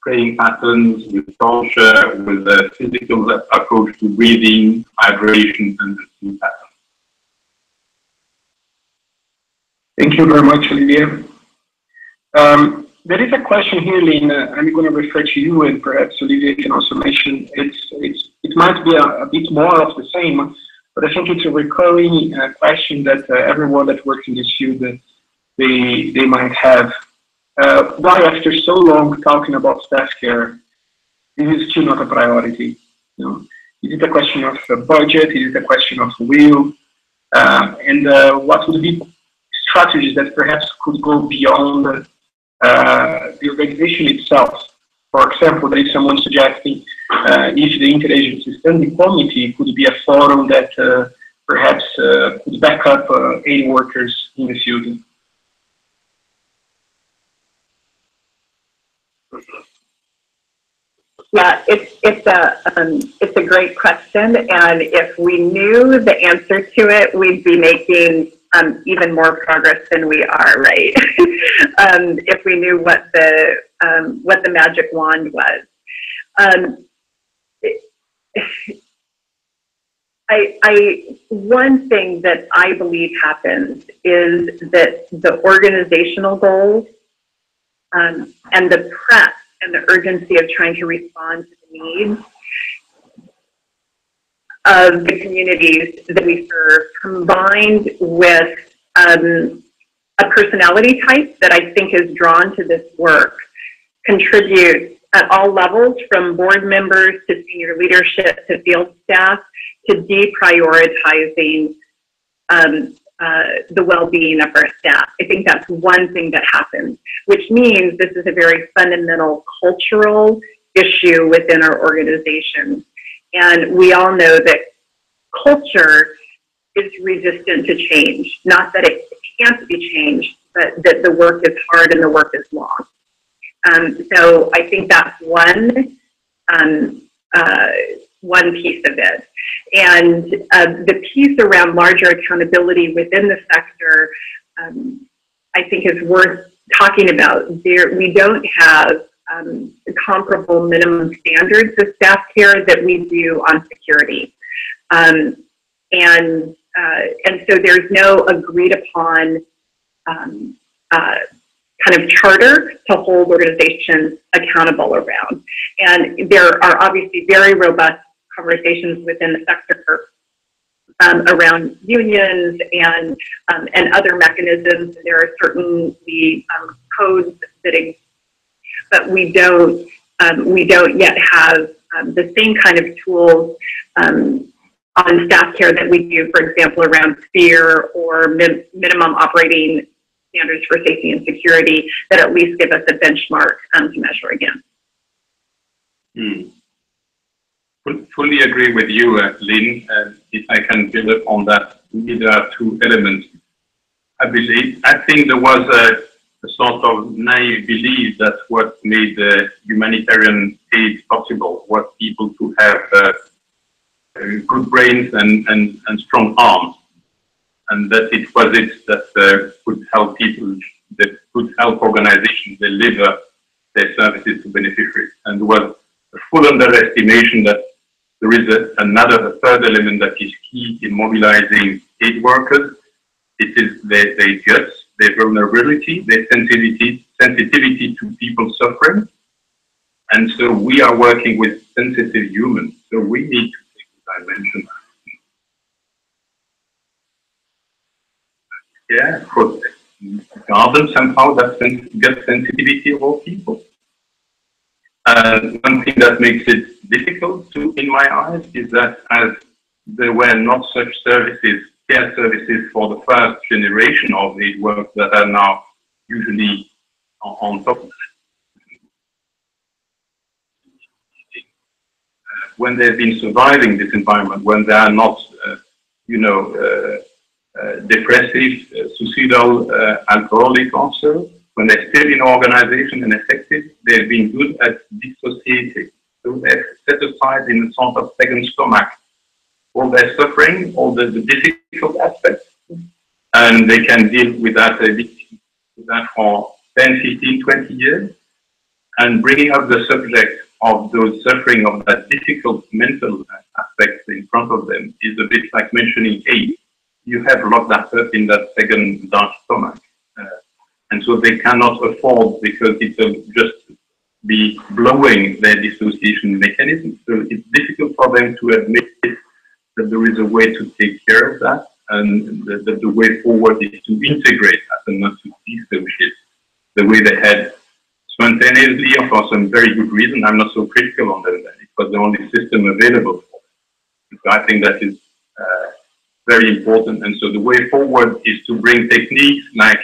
praying patterns, with culture, with a physical approach to breathing, hydration, and sleep patterns. Thank you very much, Olivier. There is a question here, Lynne. I'm going to refer to you, and perhaps Olivier can also mention. It might be a bit more of the same, but I think it's a recurring question that everyone that works in this field they might have. Why, after so long talking about staff care, this is still not a priority? You know, is it a question of budget? Is it a question of will? And what would be strategies that perhaps could go beyond the organization itself? For example, there is someone suggesting if the interagency standing committee could be a forum that perhaps could back up aid workers in the field. Yeah, it's a great question, and if we knew the answer to it, we'd be making even more progress than we are, right? If we knew what the magic wand was. One thing that I believe happens is that the organizational goals and the press and the urgency of trying to respond to the needs of the communities that we serve, combined with a personality type that I think is drawn to this work, contribute at all levels, from board members to senior leadership to field staff, to deprioritizing the well-being of our staff. I think that's one thing that happens, which means this is a very fundamental cultural issue within our organization. And we all know that culture is resistant to change. Not that it can't be changed, but that the work is hard and the work is long. So I think that's one piece of it. And the piece around larger accountability within the sector, I think is worth talking about. We don't have comparable minimum standards of staff care that we do on security. And so there's no agreed upon kind of charter to hold organizations accountable around. And there are obviously very robust conversations within the sector around unions and other mechanisms. There are certainly codes that exist, but we don't yet have the same kind of tools on staff care that we do, for example, around fear or minimum operating standards for safety and security that at least give us a benchmark to measure against. Fully agree with you, Lynne. If I can build up on that, there are two elements. I think there was a sort of naive belief that what made humanitarian aid possible was people to have good brains and strong arms, and that it was it that could help people, that could help organizations deliver their services to beneficiaries. And there was a full underestimation that there is a third element that is key in mobilizing aid workers. It is their guts, their vulnerability, their sensitivity to people suffering. And so we are working with sensitive humans. So we need to take the dimension. Yeah, garden somehow that gut sensitivity of all people. One thing that makes it difficult in my eyes is that as there were not such services, care services for the first generation of aid work that are now usually on top of it. When they've been surviving this environment, when they are not, depressive, suicidal, alcoholic also, when they're still in organization and effective, they've been good at dissociating. So they've set aside in a sort of second stomach all their suffering, all the difficult aspects, and they can deal with that for 10, 15, 20 years, and bringing up the subject of those suffering, of that difficult mental aspect in front of them is a bit like mentioning, hey, you have locked that up in that second dark stomach. And so they cannot afford, because it will just be blowing their dissociation mechanism. So it's difficult for them to admit that there is a way to take care of that, and that the way forward is to integrate that and not to dissociate the way they had spontaneously or for some very good reason. I'm not so critical on them. It was the only system available for them. So I think that is very important. And so the way forward is to bring techniques like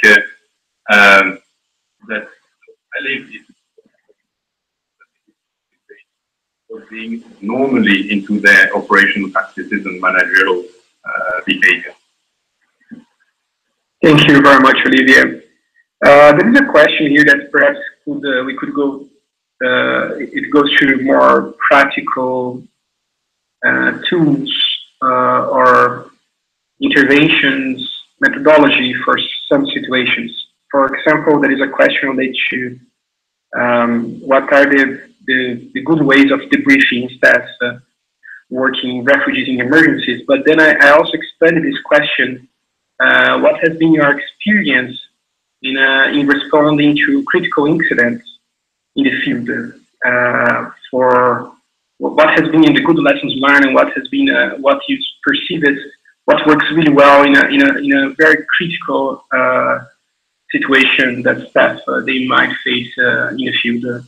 that I believe is being normally into their operational practices and managerial behavior. Thank you very much, Olivier. There is a question here that perhaps we could go. It goes to more practical tools or interventions, methodology for some situations. For example, there is a question related to what are the good ways of debriefing staff working refugees in emergencies. But then I also expanded this question. What has been your experience in responding to critical incidents in the field? For what has been the good lessons learned, and what has been what you perceive as what works really well in a very critical situation that staff they might face in the field.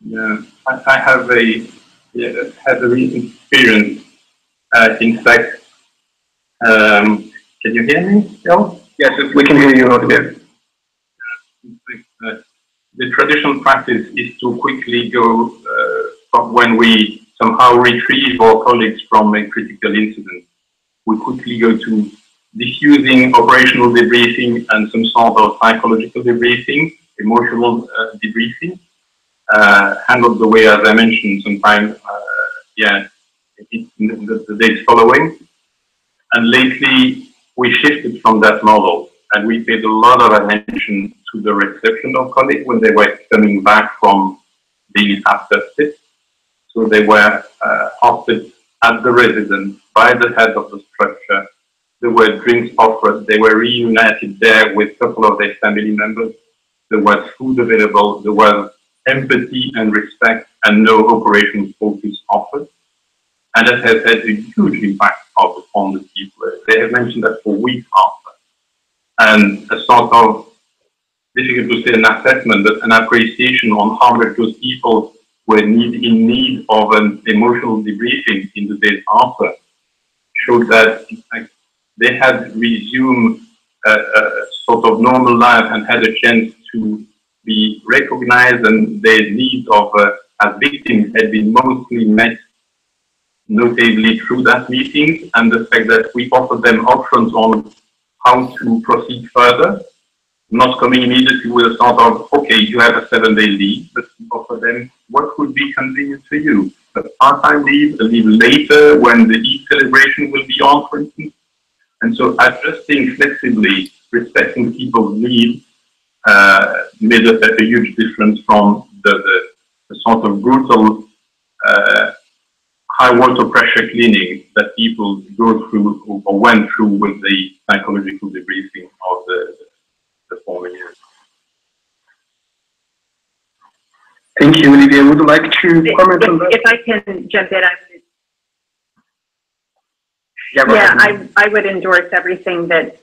Yeah, I have had a recent experience. In fact, can you hear me, Joe? Yes, we can hear you, Olivier. The traditional practice is to quickly go when we somehow retrieve our colleagues from a critical incident. We quickly go to diffusing operational debriefing and some sort of psychological debriefing, emotional debriefing, handled the way, as I mentioned, sometimes, in the days following. And lately, we shifted from that model, and we paid a lot of attention to the reception of colleagues when they were coming back from being abducted. So they were hosted at the residence by the head of the structure. There were drinks offered. They were reunited there with a couple of their family members. There was food available. There was empathy and respect and no operational focus offered. And that has had a huge impact on the people. They have mentioned that for weeks after. And a sort of, difficult to say an assessment, but an appreciation on how much those people were in need of an emotional debriefing in the days after, showed that in fact, they had resumed a sort of normal life and had a chance to be recognized, and their needs of as victims had been mostly met, notably through that meeting, and the fact that we offered them options on how to proceed further, not coming immediately with a sort of, okay, you have a 7-day leave, but we offer them what would be convenient for you. A part-time leave, a leave later when the Eid celebration will be on, for instance. And so adjusting flexibly, respecting people's needs, made a huge difference from the sort of brutal high water pressure cleaning that people go through or went through with the psychological debriefing of the former years. Thank you, Olivier. Would you like to comment on that? If I can jump in, I would endorse everything that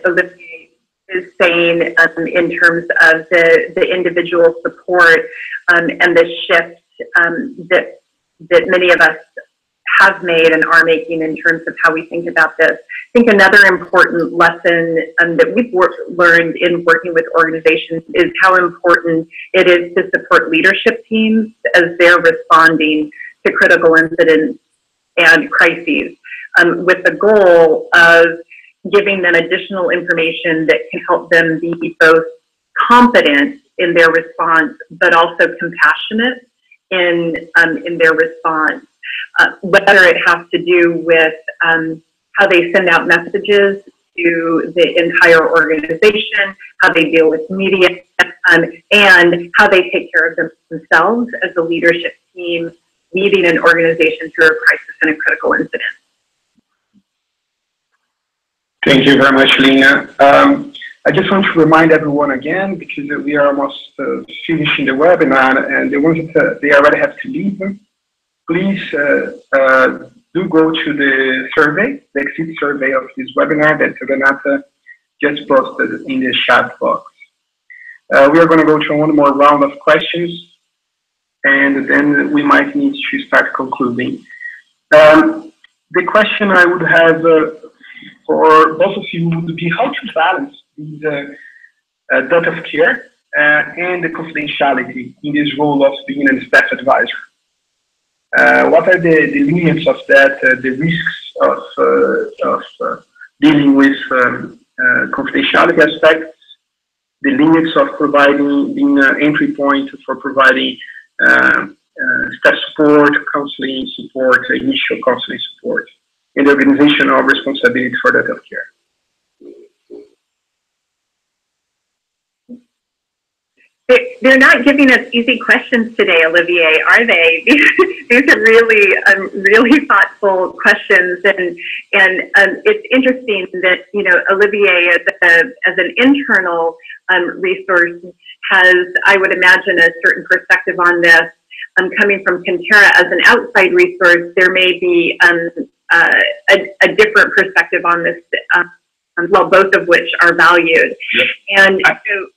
Olivier is saying in terms of the individual support and the shift that many of us have made and are making in terms of how we think about this. I think another important lesson that we've learned in working with organizations is how important it is to support leadership teams as they're responding to critical incidents and crises, with the goal of giving them additional information that can help them be both competent in their response, but also compassionate in their response, whether it has to do with how they send out messages to the entire organization, how they deal with media, and how they take care of themselves as a leadership team leading an organization through a crisis and a critical incident. Thank you very much, Lynne. I just want to remind everyone again, because we are almost finishing the webinar, and the ones that they already have to leave, please do go to the survey, the exit survey of this webinar that Renata just posted in the chat box. We are going to go to one more round of questions, and then we might need to start concluding. The question I would have for both of you would be how to balance the data of care and the confidentiality in this role of being a staff advisor. What are the limits of that, the risks of dealing with confidentiality aspects, the limits of providing, being an entry point for providing staff support, counseling support, initial counseling support, and the organizational responsibility for that of care? They're not giving us easy questions today, Olivier, are they? These are really thoughtful questions, and it's interesting that, you know, Olivier, as an internal resource, has, I would imagine, a certain perspective on this. Coming from KonTerra as an outside resource, there may be a different perspective on this. Well, both of which are valued, yep. And so.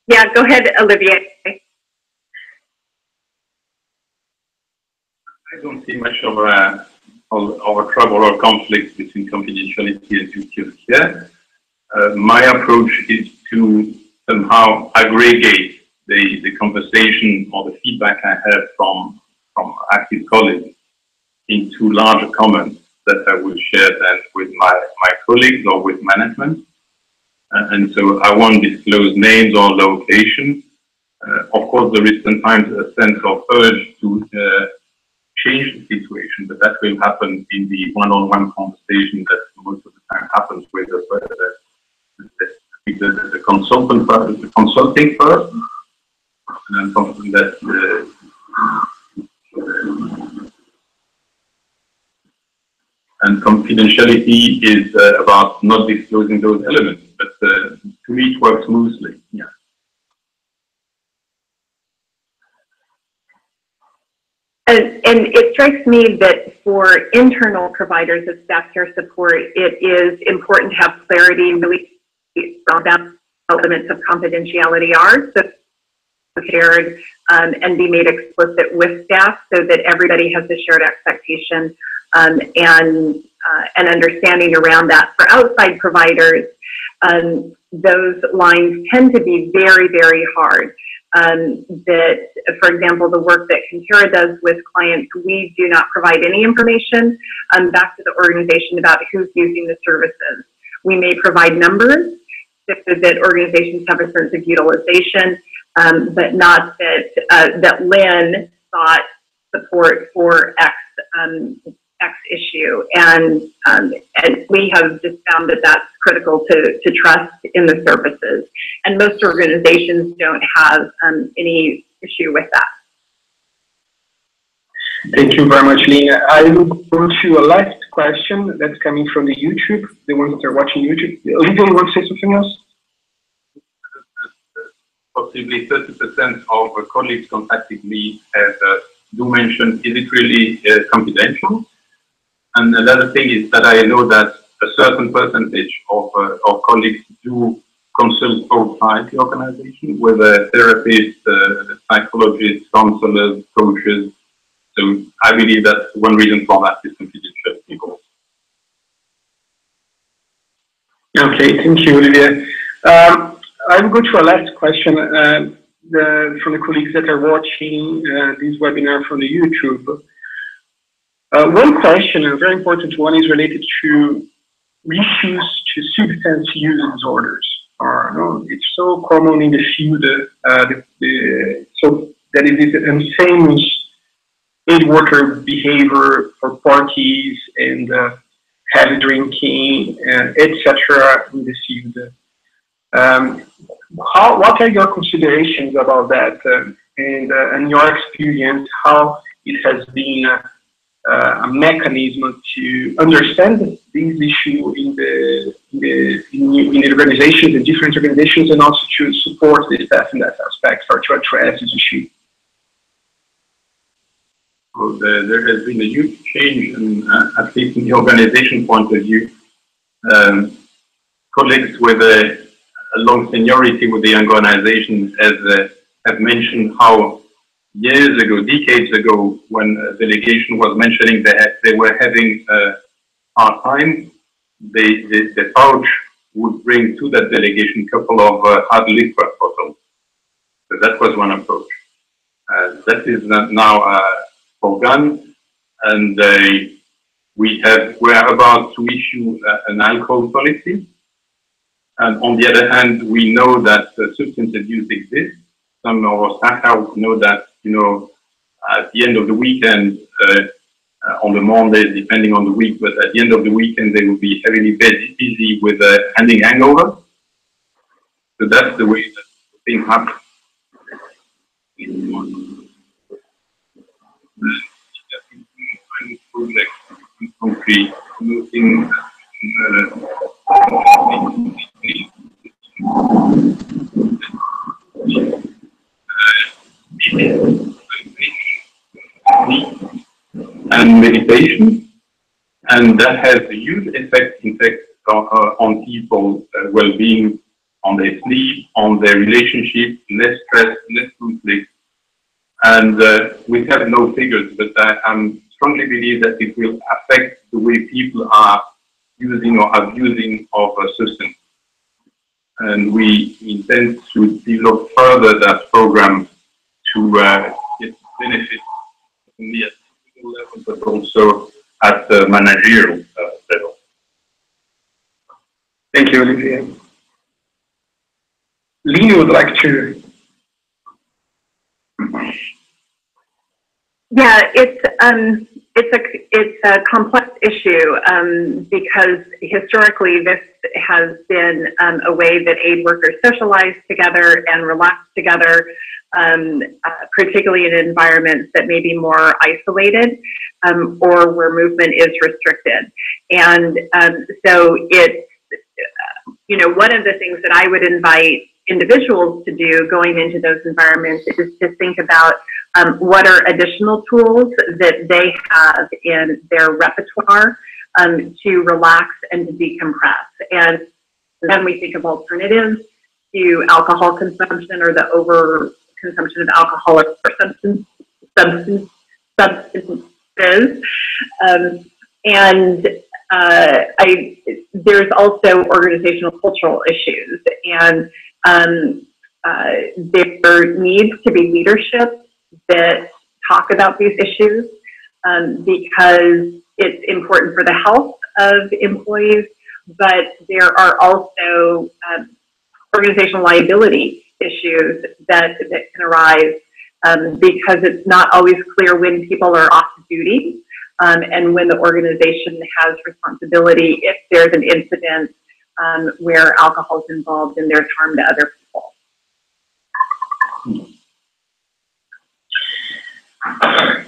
Yeah, go ahead, Olivier. I don't see much of a trouble or conflict between confidentiality and duty of care. My approach is to somehow aggregate the conversation or the feedback I have from active colleagues into larger comments that I will share then with my colleagues or with management. And so I won't disclose names or locations. Of course, there is sometimes a sense of urge to change the situation, but that will happen in the one-on-one conversation that most of the time happens with the consultant first, the consulting first, and then something that and confidentiality is about not disclosing those elements, but to me it works smoothly. Yeah. And it strikes me that for internal providers of staff care support, it is important to have clarity really about elements of confidentiality are so shared and be made explicit with staff so that everybody has a shared expectation and an understanding around that. For outside providers, those lines tend to be very, very hard. That, for example, the work that KonTerra does with clients, we do not provide any information back to the organization about who's using the services. We may provide numbers so that organizations have a sense of utilization, but not that Lynne sought support for X issue, and we have just found that that's critical to trust in the services, and most organizations don't have any issue with that. Thank you very much, Lynne. I will go to a last question that's coming from the YouTube, the ones that are watching YouTube. Olivier, you want to say something else? Possibly 30% of colleagues contacting me do mention, is it really confidential? And another thing is that I know that a certain percentage of colleagues do consult outside the organization with therapists, psychologists, counselors, coaches. So I believe that one reason for that is confidentiality. Okay, thank you, Olivier. I will go to a last question from the colleagues that are watching this webinar from the YouTube. One question, a very important one, is related to issues to substance use disorders. It's so common in the field, so that it is an infamous aid worker behavior for parties and heavy drinking, etc. in the field. What are your considerations about that, and your experience, how it has been a mechanism to understand these issues in the organizations, in different organizations, and also to support the staff in that aspect for to address this issue? Well, there has been a huge change, at least in the organization point of view. Colleagues with a long seniority with the young organization have mentioned how years ago, decades ago, when a delegation was mentioning that they were having a hard time, the pouch would bring to that delegation a couple of hard liquor bottles. So that was one approach. That is now forgone, and we're about to issue an alcohol policy. And on the other hand, we know that substance abuse exists. Some of our staff know that, at the end of the weekend, on the Mondays, depending on the week, but at the end of the weekend, they will be heavily busy with handing hangover. So that's the way that things happen. Project concrete, looking and meditation, and that has a huge effect, in fact, on people's well-being, on their sleep, on their relationship, less stress, less conflict. And we have no figures, but I strongly believe that it will affect the way people are using or abusing of a substance. And we intend to develop further that program to get benefit only at the level, but also at the managerial level. Thank you, Olivier. Lynne would like to. Yeah, it's a complex issue because historically this has been a way that aid workers socialize together and relax together, particularly in environments that may be more isolated or where movement is restricted. And so it's, one of the things that I would invite individuals to do going into those environments is to think about what are additional tools that they have in their repertoire to relax and to decompress. And then we think of alternatives to alcohol consumption or the over consumption of alcohol or substances. There's also organizational cultural issues, and there needs to be leadership that talk about these issues because it's important for the health of employees, but there are also organizational liability issues that can arise because it's not always clear when people are off duty and when the organization has responsibility if there's an incident where alcohol is involved and there's harm to other people.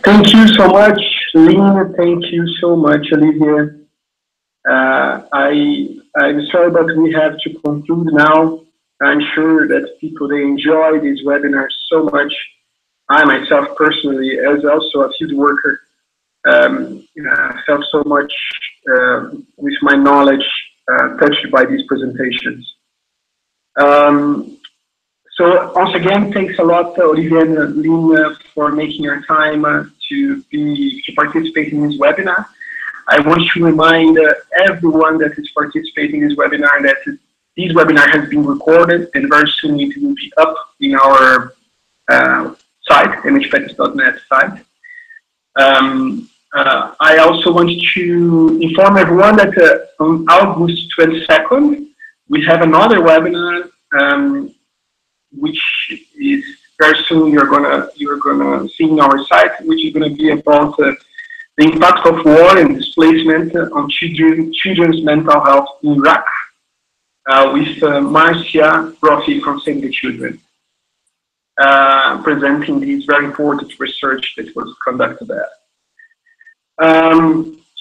Thank you so much, Lynne. Thank you so much, Olivier. I'm sorry, but we have to conclude now. I'm sure that people, they enjoy these webinars so much. I myself personally, as also a field worker, felt so much with my knowledge touched by these presentations. So once again, thanks a lot, Olivier and Lynne, for making your time to participate in this webinar. I want to remind everyone that is participating in this webinar that this webinar has been recorded and very soon it will be up in our site, MHPSS.net site. I also want to inform everyone that on August 22nd, we have another webinar which is very soon you're gonna see in our site, which is gonna be about the impact of war and displacement on children's mental health in Iraq, with Marcia Brophy from Save the Children, presenting this very important research that was conducted there.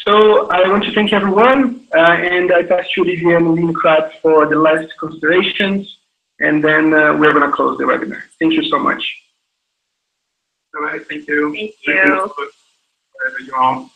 So I want to thank everyone, and I pass to Olivier and Lynne Cripe for the last considerations, and then we're going to close the webinar. Thank you so much. All right, thank you. Thank you. Wherever you are.